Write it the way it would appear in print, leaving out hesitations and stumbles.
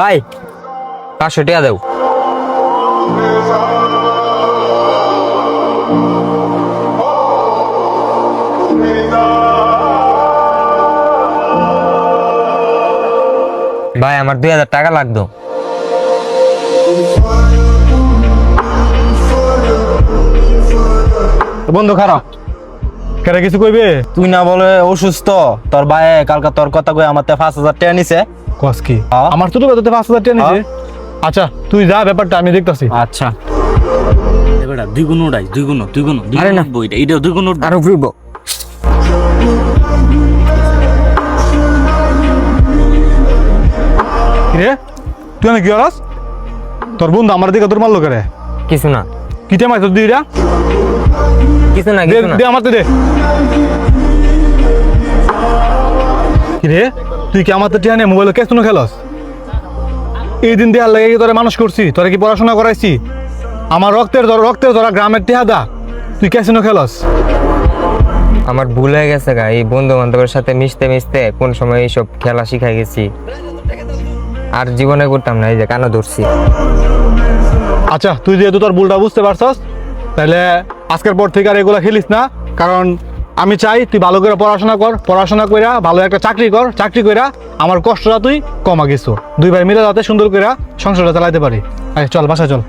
ভাই 500 টাকা দাও। ভাই আমার 2000 টাকা লাগতো। বন্ধু খারাপ কেন কিছু কইবে? তুই না বলে অসুস্থ, তোর ভাই কালকে তোর কথা কই আমার 5000 টাকা নিছে। কস কি? হ্যাঁ। আমার তো 5000 টাকা নিছে। আচ্ছা তুই যা, ব্যাপারটা আমি দেখতাছি। আচ্ছা এবারে দুই গুণ উড়াই, দুই গুণ আরে না। উঠবো, এটা দুই গুণ উঠবো। আরো ফিরবো। রে তুই না কি হলাস? তোর বন্ধু আমার দিকে তোর মারলো করে কিছু না, কি টাইম তোর দিরা? কিছু না, দে কিছু না। দে আমার দে। কি রে তুই কি আমার তো টিয়া নিয়ে মোবাইলে কেস তুনো খেলস? এই দিন দেয়ার লাগে তোরে মানুষ করছি, তোরে কি পড়াশোনা করাইছি? আমার রক্তের ধরা গ্রামের টিহা দা, তুই ক্যাসিনো খেলস? আমার ভুল হয়ে গেছে গা, এই বন্ধু বান্ধবের সাথে মিশতে মিশতে কোন সময় এইসব খেলা শিখাই গেছি, আর জীবনে করতাম না, এই যে কানে ধরছি। আচ্ছা তুই যেহেতু তোর ভুলটা বুঝতে পারছস, তাহলে আজকের পর থেকে আর এগুলা খেলিস না। কারণ আমি চাই তুই ভালো করে পড়াশোনা কর, পড়াশোনা কইরা ভালো একটা চাকরি কর, চাকরি কইরা আমার কষ্টটা তুই কমা গেছো, দুই ভাই মিলে যাতে সুন্দর কইরা সংসারটা চালাইতে পারি। আরে চল বাসায় চল।